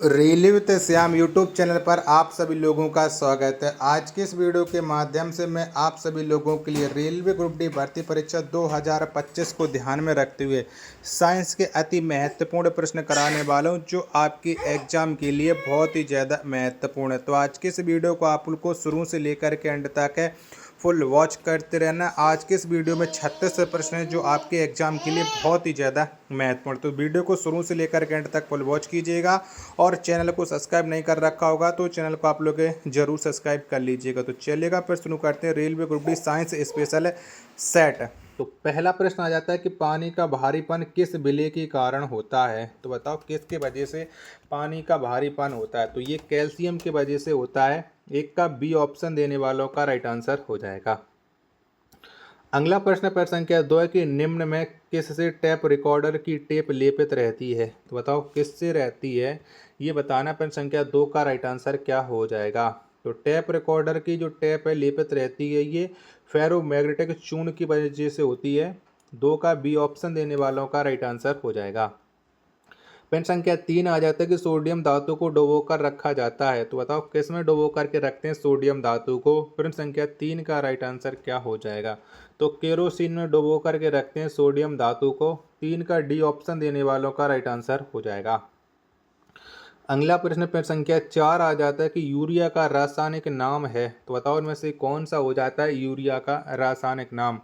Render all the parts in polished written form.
Railway with Shyam YouTube channel पर आप सभी लोगों का स्वागत है। आज के इस वीडियो के माध्यम से मैं आप सभी लोगों के लिए रेलवे ग्रुप डी भर्ती परीक्षा 2025 को ध्यान में रखते हुए साइंस के अति महत्वपूर्ण प्रश्न कराने वाला हूं, जो आपके एग्जाम के लिए बहुत ही ज़्यादा महत्वपूर्ण है। तो आज के इस वीडियो को आप लोग को शुरू से लेकर के एंड तक है फुल वॉच करते रहना। आज के इस वीडियो में 36 प्रश्न हैं जो आपके एग्जाम के लिए बहुत ही ज़्यादा महत्वपूर्ण। तो वीडियो को शुरू से लेकर के एंड तक फुल वॉच कीजिएगा और चैनल को सब्सक्राइब नहीं कर रखा होगा तो चैनल को आप लोग जरूर सब्सक्राइब कर लीजिएगा। तो चलिएगा फिर शुरू करते हैं railway group D science special set. तो पहला प्रश्न आ जाता है कि पानी का भारीपन किस विलय के कारण होता है। तो बताओ किसके वजह से पानी का भारीपन होता है। तो ये कैल्शियम की वजह से होता है। एक का बी ऑप्शन देने वालों का राइट आंसर हो जाएगा। अगला प्रश्न संख्या 2 है कि निम्न में किससे टेप रिकॉर्डर की टेप लेपित रहती है। तो बताओ किससे रहती है, ये बताना। प्रश्न संख्या 2 का राइट आंसर क्या हो जाएगा। तो टेप रिकॉर्डर की जो टेप है लेपित रहती है, ये फेरोमैग्नेटिक चूर्ण की वजह से होती है। 2 का बी ऑप्शन देने वालों का राइट आंसर हो जाएगा। प्रश्न संख्या 3 आ जाता है कि सोडियम धातु को डुबोकर रखा जाता है। तो बताओ किस में डुबो करके रखते हैं सोडियम धातु को। प्रश्न संख्या 3 का राइट आंसर क्या हो जाएगा। तो केरोसिन में डुबो करके रखते हैं सोडियम धातु को। 3 का डी ऑप्शन देने वालों का राइट आंसर हो जाएगा। अगला प्रश्न संख्या 4 आ जाता है कि यूरिया का रासायनिक नाम है। तो बताओ इनमें से कौन सा हो जाता है यूरिया का रासायनिक नाम।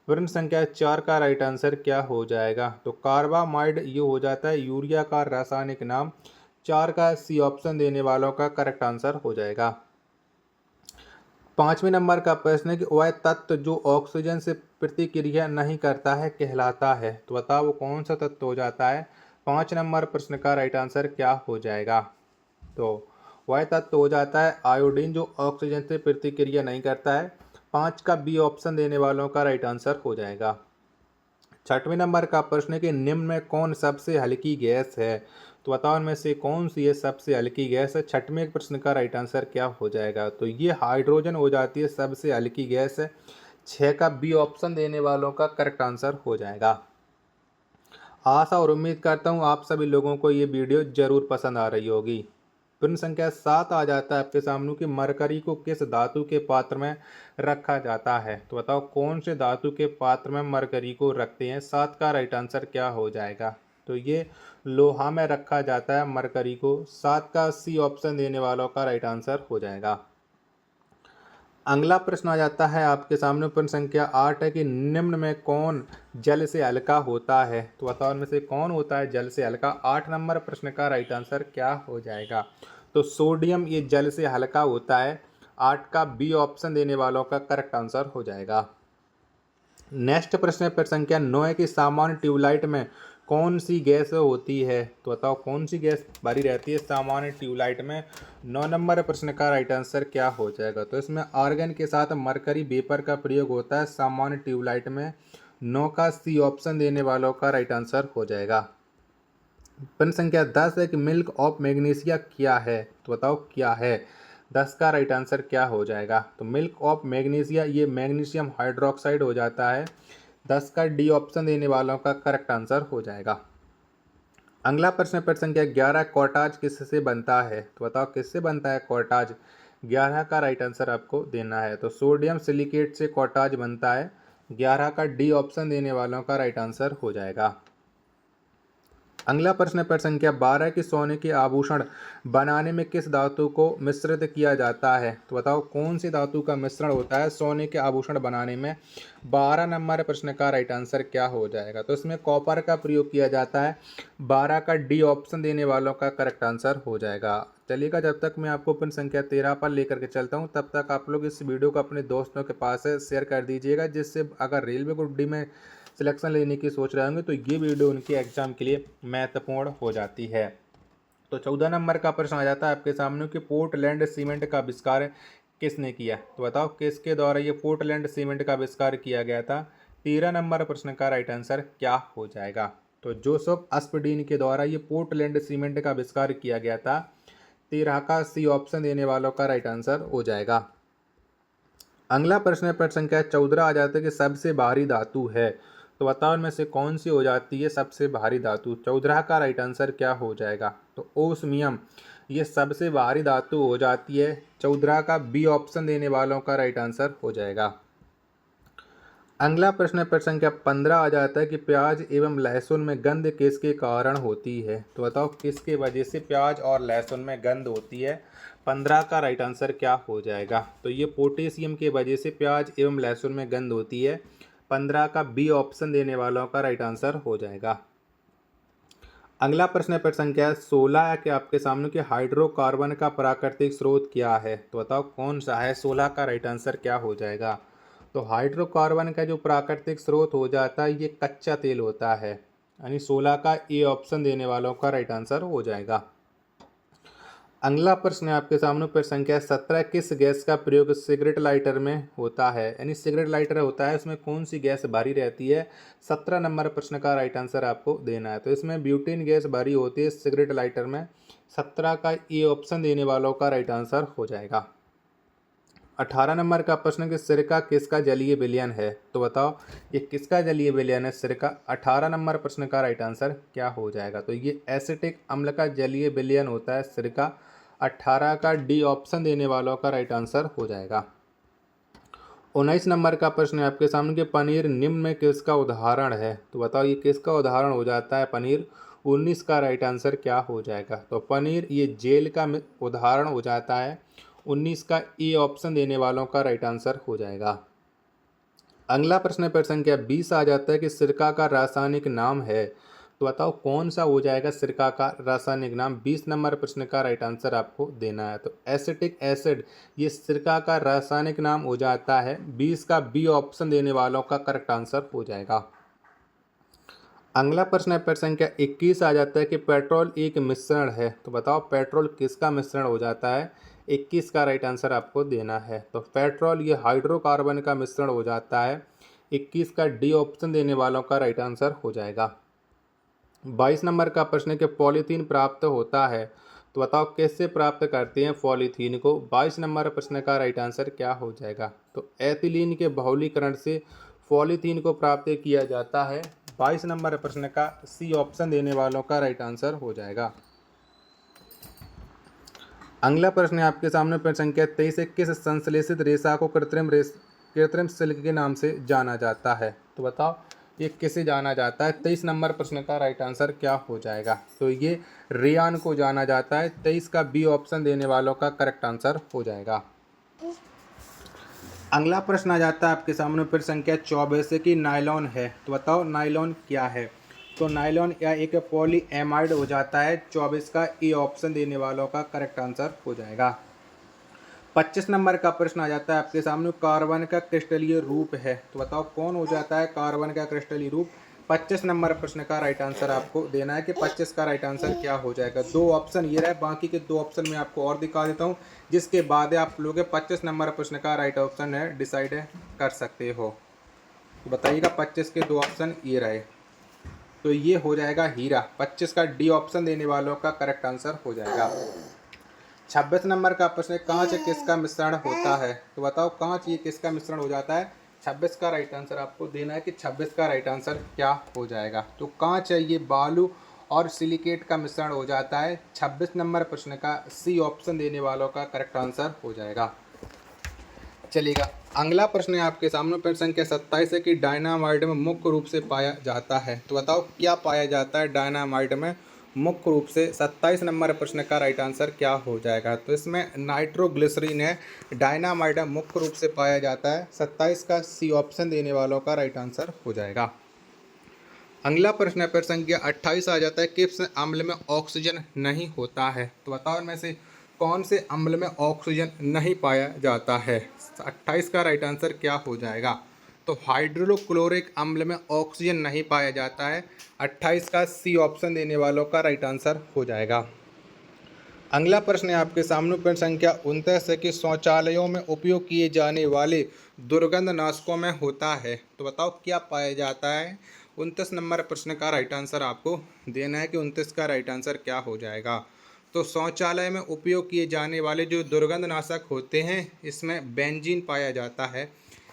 प्रश्न संख्या 4 का राइट आंसर क्या हो जाएगा। तो कार्बामाइड ये हो जाता है यूरिया का रासायनिक नाम। 4 का सी ऑप्शन देने वालों का करेक्ट आंसर हो जाएगा। 5वें नंबर का प्रश्न है कि वह तत्व जो ऑक्सीजन से प्रतिक्रिया नहीं करता है कहलाता है। तो बताओ वो कौन सा तत्व हो जाता है। 5 नंबर प्रश्न का राइट आंसर क्या हो जाएगा। तो वह तत्व हो जाता है आयोडीन, जो ऑक्सीजन से प्रतिक्रिया नहीं करता है। 5 का बी ऑप्शन देने वालों का राइट आंसर हो जाएगा। 6वें नंबर का प्रश्न है कि निम्न में कौन सबसे हल्की गैस है। तो बताओ इनमें से कौन सी ये सबसे हल्की गैस है। 6वें प्रश्न का राइट आंसर क्या हो जाएगा। तो ये हाइड्रोजन हो जाती है सबसे हल्की गैस है। 6 का बी ऑप्शन देने वालों का करेक्ट आंसर हो जाएगा। आशा और उम्मीद करता हूँ आप सभी लोगों को ये वीडियो जरूर पसंद आ रही होगी। प्रश्न संख्या 7 आ जाता है आपके सामने कि मरकरी को किस धातु के पात्र में रखा जाता है। तो बताओ कौन से धातु के पात्र में मरकरी को रखते हैं। 7 का राइट आंसर क्या हो जाएगा। तो ये लोहा में रखा जाता है मरकरी को। 7 का सी ऑप्शन देने वालों का राइट आंसर हो जाएगा। अगला प्रश्न आ जाता है आपके सामने। प्रश्न संख्या 8 है कि निम्न में कौन जल से हल्का होता है। तो बताओ इनमें से कौन होता है जल से हल्का। 8 नंबर प्रश्न का राइट आंसर क्या हो जाएगा। तो सोडियम ये जल से हल्का होता है। 8 का बी ऑप्शन देने वालों का करेक्ट आंसर हो जाएगा। नेक्स्ट प्रश्न है संख्या 9 है कि सामान्य ट्यूबलाइट में कौन सी गैस होती है। तो बताओ कौन सी गैस भरी रहती है सामान्य ट्यूबलाइट में। 9 नंबर प्रश्न का राइट आंसर क्या हो जाएगा। तो इसमें आर्गन के साथ मरकरी वेपर का प्रयोग होता है सामान्य ट्यूबलाइट में। 9 का सी ऑप्शन देने वालों का राइट आंसर हो जाएगा। प्रश्न संख्या 10 है कि मिल्क ऑफ मैग्नीशिया क्या है। तो बताओ क्या है। 10 का राइट आंसर क्या हो जाएगा। तो मिल्क ऑफ मैग्नीशिया ये मैग्नीशियम हाइड्रोक्साइड हो जाता है। 10 का डी ऑप्शन देने वालों का करेक्ट आंसर हो जाएगा। अगला प्रश्न संख्या 11 कॉटाज किससे बनता है। तो बताओ किससे बनता है कॉटाज। 11 का राइट आंसर आपको देना है। तो सोडियम सिलिकेट से कॉटाज बनता है। 11 का डी ऑप्शन देने वालों का राइट आंसर हो जाएगा। अगला प्रश्न संख्या 12 कि सोने के आभूषण बनाने में किस धातु को मिश्रित किया जाता है। तो बताओ कौन सी धातु का मिश्रण होता है सोने के आभूषण बनाने में। 12 नंबर प्रश्न का राइट आंसर क्या हो जाएगा। तो इसमें कॉपर का प्रयोग किया जाता है। 12 का डी ऑप्शन देने वालों का करेक्ट आंसर हो जाएगा। चलिएगा जब तक मैं आपको प्रश्न संख्या 13 पर लेकर के चलता हूँ, तब तक आप लोग इस वीडियो को अपने दोस्तों के पास शेयर कर दीजिएगा, जिससे अगर रेलवे ग्रुप डी में सिलेक्शन लेने की सोच रहे होंगे तो ये वीडियो उनके एग्जाम के लिए महत्वपूर्ण हो जाती है। तो 14 नंबर का प्रश्न आ जाता है आपके सामने कि पोर्टलैंड सीमेंट का आविष्कार किसने किया। तो बताओ किसके द्वारा ये पोर्टलैंड सीमेंट का आविष्कार किया गया था। 13 नंबर प्रश्न का राइट आंसर क्या हो जाएगा। तो जोसेफ अस्पडीन के द्वारा ये पोर्टलैंड सीमेंट का आविष्कार किया गया था। 13 का सी ऑप्शन देने वालों का राइट आंसर हो जाएगा। अगला प्रश्न संख्या 14 आ जाता है कि सबसे भारी धातु है। तो बताओ इनमें से कौन सी हो जाती है सबसे भारी धातु। 14 का राइट आंसर क्या हो जाएगा? तो ओस्मियम ये सबसे भारी धातु हो जाती है। 14 का बी ऑप्शन देने वालों का राइट आंसर हो जाएगा। अगला प्रश्न प्रश्न संख्या 15 आ जाता है कि प्याज एवं लहसुन में गंध किसके कारण होती है। तो बताओ किसके वजह से प्याज और लहसुन में गंध होती है। 15 का राइट आंसर क्या हो जाएगा? तो ये पोटेशियम के वजह से प्याज एवं लहसुन में गंध होती है। 15 का बी ऑप्शन देने वालों का राइट आंसर हो जाएगा। अगला प्रश्न प्रश्न संख्या 16 के आपके सामने कि हाइड्रोकार्बन का प्राकृतिक स्रोत क्या है। तो बताओ कौन सा है। 16 का राइट आंसर क्या हो जाएगा? तो हाइड्रोकार्बन का जो प्राकृतिक स्रोत हो जाता है ये कच्चा तेल होता है, यानी 16 का ए ऑप्शन देने वालों का राइट आंसर हो जाएगा। अगला प्रश्न है आपके सामने प्रश्न संख्या 17 किस गैस का प्रयोग सिगरेट लाइटर में होता है। यानी सिगरेट लाइटर होता है उसमें कौन सी गैस भरी रहती है। 17 नंबर प्रश्न का राइट आंसर आपको देना है। तो इसमें ब्यूटेन गैस भरी होती है सिगरेट लाइटर में। 17 का ए ऑप्शन देने वालों का राइट आंसर हो जाएगा। 18 नंबर का प्रश्न कि सिरका किसका जलीय विलयन है। तो बताओ ये किसका जलीय विलयन है सिरका। 18 नंबर प्रश्न का राइट आंसर क्या हो जाएगा? तो ये एसिटिक अम्ल का जलीय विलयन होता है सिरका। 18 का डी ऑप्शन देने वालों का राइट आंसर हो जाएगा। 19 नंबर का प्रश्न है आपके सामने कि पनीर निम्न में किसका उदाहरण है। तो बताओ ये किसका उदाहरण हो जाता है पनीर। 19 का राइट आंसर क्या हो जाएगा? तो पनीर ये जेल का उदाहरण हो जाता है। 19 का ए ऑप्शन देने वालों का राइट आंसर हो जाएगा। अगला प्रश्न प्रश्न संख्या 20 आ जाता है कि सिरका का रासायनिक नाम है। तो बताओ कौन सा हो जाएगा सिरका का रासायनिक नाम। 20 नंबर प्रश्न का राइट आंसर आपको देना है। तो एसिटिक एसिड ये सिरका का रासायनिक नाम हो जाता है। 20 का बी ऑप्शन देने वालों का करेक्ट आंसर हो जाएगा। अगला प्रश्न प्रश्न संख्या 21 आ जाता है कि पेट्रोल एक मिश्रण है। तो बताओ पेट्रोल किसका मिश्रण हो जाता है। 21 का राइट आंसर आपको देना है। तो पेट्रोल ये हाइड्रोकार्बन का मिश्रण हो जाता है। 21 का डी ऑप्शन देने वालों का राइट आंसर हो जाएगा। 22 नंबर का प्रश्न है कि पॉलीथीन प्राप्त होता है। तो बताओ कैसे प्राप्त करते हैं पॉलीथीन को। 22 नंबर प्रश्न का राइट आंसर क्या हो जाएगा? तो एथिलीन के बहुलीकरण से पॉलीथीन को प्राप्त किया जाता है। 22 नंबर प्रश्न का सी ऑप्शन देने वालों का राइट आंसर हो जाएगा। अगला प्रश्न है आपके सामने प्रश्न संख्या 23 है किस संश्लेषित रेशा को कृत्रिम सिल्क के नाम से जाना जाता है। तो बताओ ये किसे जाना जाता है। 23 नंबर प्रश्न का राइट आंसर क्या हो जाएगा? तो ये रेयान को जाना जाता है। 23 का बी ऑप्शन देने वालों का करेक्ट आंसर हो जाएगा। अगला प्रश्न आ जाता है आपके सामने प्रश्न संख्या 24 की नायलॉन है। तो बताओ नायलॉन क्या है। तो नायलॉन या एक पॉली एमाइड हो जाता है। 24 का ए ऑप्शन देने वालों का करेक्ट आंसर हो जाएगा। 25 नंबर का प्रश्न आ जाता है आपके सामने कार्बन का क्रिस्टलीय रूप है। तो बताओ कौन हो जाता है कार्बन का क्रिस्टलीय रूप। 25 नंबर प्रश्न का राइट आंसर आपको देना है कि 25 का राइट आंसर क्या हो जाएगा। दो ऑप्शन ये रहे, बाकी के दो ऑप्शन मैं आपको और दिखा देता हूँ, जिसके बाद आप लोग 25 नंबर प्रश्न का राइट ऑप्शन है डिसाइड कर सकते हो। तो बताइएगा 25 के दो ऑप्शन ये रहे। तो ये हो जाएगा हीरा। 25 का डी ऑप्शन देने वालों का करेक्ट आंसर हो जाएगा। 26 नंबर का प्रश्न है कांच किसका मिश्रण होता है। तो बताओ कांच ये किसका मिश्रण हो जाता है। 26 का राइट आंसर आपको देना है कि 26 का राइट आंसर क्या हो जाएगा। तो कांच है ये बालू और सिलिकेट का मिश्रण हो जाता है। 26 नंबर प्रश्न का सी ऑप्शन देने वालों का करेक्ट आंसर हो जाएगा। चलिएगा अगला प्रश्न है आपके सामने प्रश्न संख्या 27 है कि डायनामाइट में मुख्य रूप से पाया जाता है। तो बताओ क्या पाया जाता है डायनामाइट में मुख्य रूप से। 27 नंबर प्रश्न का राइट आंसर क्या हो जाएगा। तो इसमें नाइट्रोग्लिसरीन है डायनामाइट में मुख्य रूप से पाया जाता है। 27 का सी ऑप्शन देने वालों का राइट आंसर हो जाएगा। अगला प्रश्न है प्रश्न संख्या 28 आ जाता है किस अम्ल में ऑक्सीजन नहीं होता है। तो बताओ इनमें से कौन से अम्ल में ऑक्सीजन नहीं पाया जाता है। 28 का राइट आंसर क्या हो जाएगा। तो हाइड्रोक्लोरिक अम्ल में ऑक्सीजन नहीं पाया जाता है। 28 का सी ऑप्शन देने वालों का राइट आंसर हो जाएगा। अगला प्रश्न है आपके सामने प्रश्न संख्या 29 है कि शौचालयों में उपयोग किए जाने वाले दुर्गंधनाशकों में होता है। तो बताओ क्या पाया जाता है। 29 नंबर प्रश्न का राइट आंसर आपको देना है कि 29 का राइट आंसर क्या हो जाएगा। तो शौचालय में उपयोग किए जाने वाले जो दुर्गंधनाशक होते हैं इसमें बेंजीन पाया जाता है।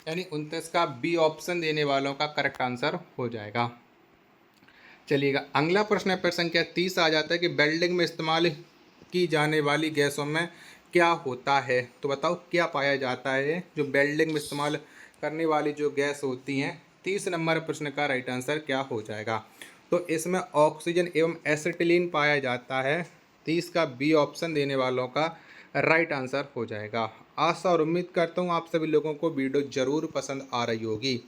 यानी 29 का बी ऑप्शन देने वालों का करेक्ट आंसर हो जाएगा। चलिएगा, अगला प्रश्न है प्रश्न संख्या 30 आ जाता है कि वेल्डिंग में इस्तेमाल की जाने वाली गैसों में क्या होता है। तो बताओ क्या पाया जाता है जो वेल्डिंग में इस्तेमाल करने वाली जो गैस होती हैं। 30 नंबर प्रश्न का राइट आंसर क्या हो जाएगा। तो इसमें ऑक्सीजन एवं एसिटिलीन पाया जाता है। 30 का बी ऑप्शन देने वालों का राइट आंसर हो जाएगा। आशा और उम्मीद करता हूँ आप सभी लोगों को वीडियो जरूर पसंद आ रही होगी।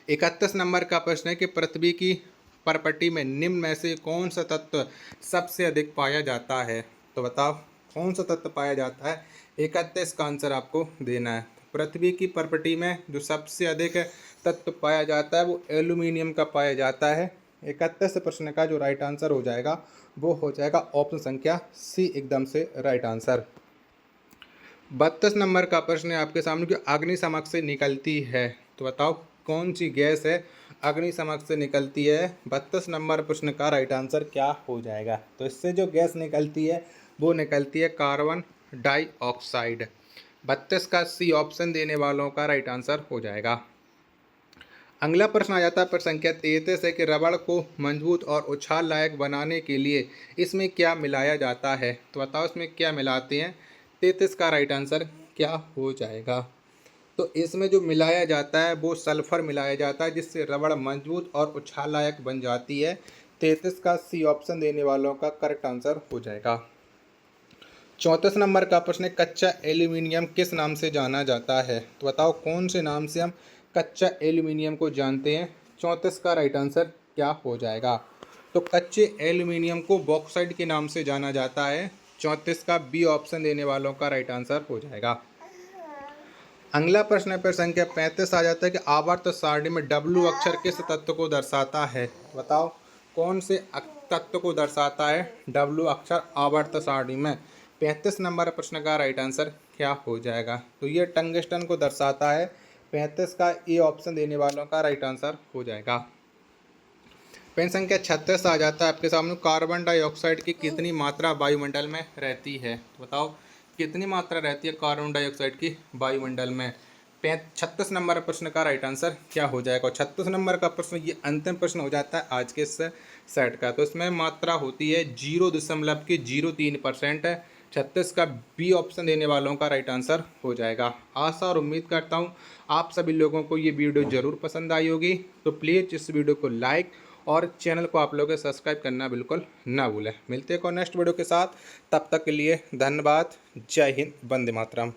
31 नंबर का प्रश्न है कि पृथ्वी की परपटी में निम्न में से कौन सा तत्व सबसे अधिक पाया जाता है। तो बताओ कौन सा तत्व पाया जाता है। 31 का आंसर आपको देना है। पृथ्वी की परपटी में जो सबसे अधिक तत्व पाया जाता है वो एल्यूमिनियम का पाया जाता है। 31 प्रश्न का जो राइट आंसर हो जाएगा वो हो जाएगा ऑप्शन संख्या सी, एकदम से राइट आंसर। 32 नंबर का प्रश्न है आपके सामने, जो अग्निशमक से निकलती है। तो बताओ कौन सी गैस है अग्निशमक से निकलती है। 32 नंबर प्रश्न का राइट आंसर क्या हो जाएगा। तो इससे जो गैस निकलती है वो निकलती है कार्बन डाइऑक्साइड। 32 का सी ऑप्शन देने वालों का राइट आंसर हो जाएगा। अगला प्रश्न आ जाता है प्रश्न संख्या 33 है कि रबड़ को मजबूत और उछाल लायक बनाने के लिए इसमें क्या मिलाया जाता है। तो बताओ इसमें क्या मिलाते हैं। 33 का राइट आंसर क्या हो जाएगा। तो इसमें जो मिलाया जाता है वो सल्फर मिलाया जाता है, जिससे रबड़ मजबूत और उछाल लायक बन जाती है। 33 का सी ऑप्शन देने वालों का करेक्ट आंसर हो जाएगा। 34 नंबर का प्रश्न है, कच्चा एल्यूमिनियम किस नाम से जाना जाता है। तो बताओ कौन से नाम से हम कच्चा एल्यूमिनियम को जानते हैं। 34 का राइट आंसर क्या हो जाएगा। तो कच्चे एल्यूमिनियम को बॉक्साइट के नाम से जाना जाता है। 34 का बी ऑप्शन देने वालों का राइट आंसर हो जाएगा। अगला प्रश्न है प्रश्न संख्या 35 आ जाता है कि आवर्त सारणी में डब्ल्यू अक्षर किस तत्व को दर्शाता है। बताओ कौन से तत्व को दर्शाता है डब्ल्यू अक्षर आवर्त सारणी में। 35 नंबर प्रश्न का राइट आंसर क्या हो जाएगा। तो ये टंगस्टन को दर्शाता है। 35 का ए ऑप्शन देने वालों का राइट आंसर हो जाएगा। प्रश्न संख्या 36 आ जाता है आपके सामने, कार्बन डाइऑक्साइड की कितनी मात्रा वायुमंडल में रहती है। तो बताओ कितनी मात्रा रहती है कार्बन डाइऑक्साइड की वायुमंडल में। 36 नंबर प्रश्न का राइट आंसर क्या हो जाएगा। 36 नंबर का प्रश्न ये अंतिम प्रश्न हो जाता है आज के इस सेट का। तो इसमें मात्रा होती है 0.03%। 36 का बी ऑप्शन देने वालों का राइट आंसर हो जाएगा। आशा और उम्मीद करता हूँ आप सभी लोगों को ये वीडियो ज़रूर पसंद आई होगी। तो प्लीज़ इस वीडियो को लाइक और चैनल को आप लोग सब्सक्राइब करना बिल्कुल ना भूलें। मिलते हैं नेक्स्ट वीडियो के साथ, तब तक के लिए धन्यवाद। जय हिंद, वंदे मातरम।